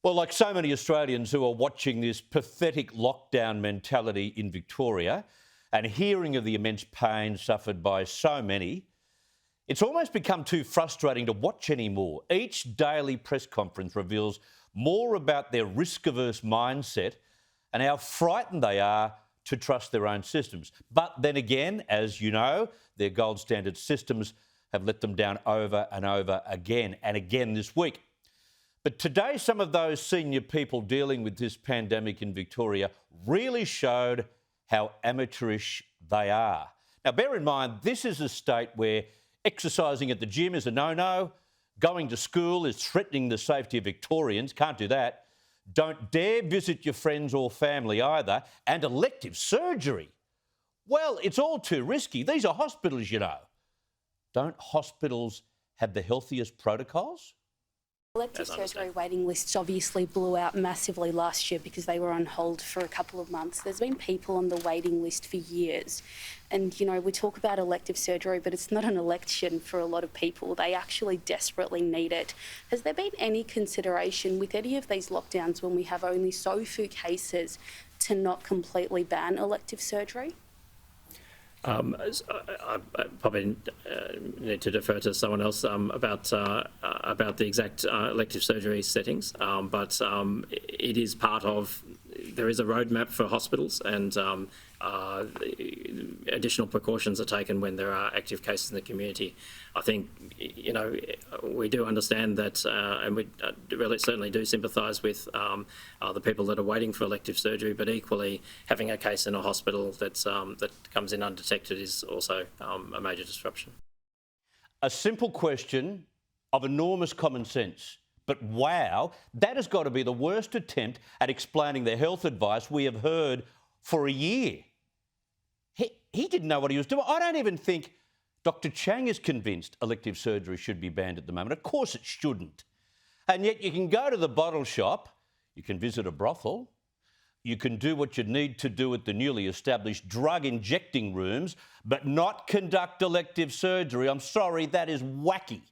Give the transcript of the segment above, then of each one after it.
Well, like so many Australians who are watching this pathetic lockdown mentality in Victoria and hearing of the immense pain suffered by so many, it's almost become too frustrating to watch anymore. Each daily press conference reveals more about their risk-averse mindset and how frightened they are to trust their own systems. But then again, as you know, their gold standard systems have let them down over and over again and again this week. But today, some of those senior people dealing with this pandemic in Victoria really showed how amateurish they are. Now, bear in mind, this is a state where exercising at the gym is a no-no, going to school is threatening the safety of Victorians, can't do that. Don't dare visit your friends or family either, and elective surgery. Well, it's all too risky. These are hospitals, you know. Don't hospitals have the healthiest protocols? Elective surgery waiting lists obviously blew out massively last year because they were on hold for a couple of months. There's been people on the waiting list for years. And, you know, we talk about elective surgery, but it's not an election for a lot of people. They actually desperately need it. Has there been any consideration with any of these lockdowns when we have only so few cases to not completely ban elective surgery? I probably need to defer to someone else about the exact elective surgery settings, but it is part of. There is a roadmap for hospitals, and additional precautions are taken when there are active cases in the community. I think, you know, we do understand that, and we really certainly do sympathise with the people that are waiting for elective surgery, but equally having a case in a hospital that's, that comes in undetected is also a major disruption. A simple question of enormous common sense. But wow, that has got to be the worst attempt at explaining the health advice we have heard for a year. He didn't know what he was doing. I don't even think Dr Cheng is convinced elective surgery should be banned at the moment. Of course it shouldn't. And yet you can go to the bottle shop, you can visit a brothel, you can do what you need to do at the newly established drug injecting rooms, but not conduct elective surgery. I'm sorry, that is whacky.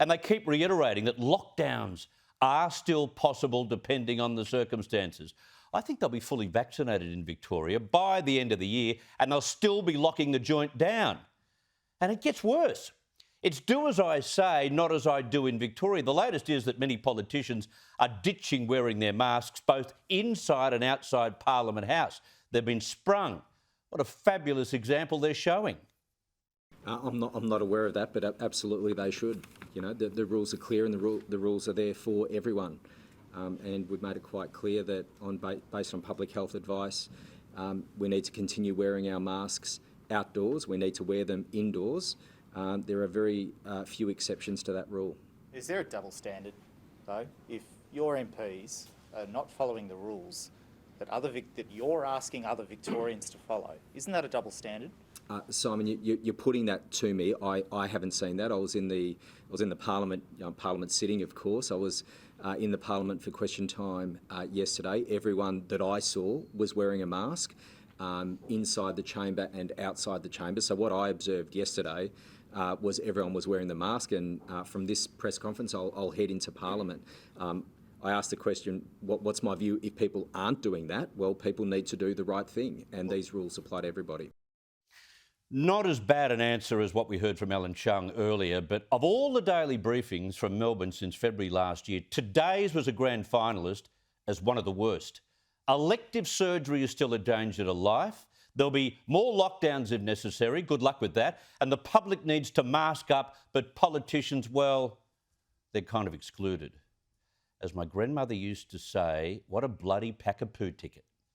And they keep reiterating that lockdowns are still possible depending on the circumstances. I think they'll be fully vaccinated in Victoria by the end of the year, and they'll still be locking the joint down. And it gets worse. It's do as I say, not as I do in Victoria. The latest is that many politicians are ditching wearing their masks both inside and outside Parliament House. They've been sprung. What a fabulous example they're showing. I'm not aware of that, but absolutely they should. You know, the rules are clear, and the rules are there for everyone. And we've made it quite clear that based on public health advice, we need to continue wearing our masks outdoors. We need to wear them indoors. There are very few exceptions to that rule. Is there a double standard, though? If your MPs are not following the rules that you're asking other Victorians to follow, isn't that a double standard? Simon, you're putting that to me. I haven't seen that. I was in the Parliament sitting, of course. I was in the Parliament for question time yesterday. Everyone that I saw was wearing a mask inside the chamber and outside the chamber. So what I observed yesterday was everyone was wearing the mask. And from this press conference, I'll head into Parliament. I asked the question, what's my view if people aren't doing that? Well, people need to do the right thing, and these rules apply to everybody. Not as bad an answer as what we heard from Alan Chung earlier, but of all the daily briefings from Melbourne since February last year, today's was a grand finalist as one of the worst. Elective surgery is still a danger to life. There'll be more lockdowns if necessary. Good luck with that. And the public needs to mask up, but politicians, well, they're kind of excluded. As my grandmother used to say, what a bloody pack of poo ticket.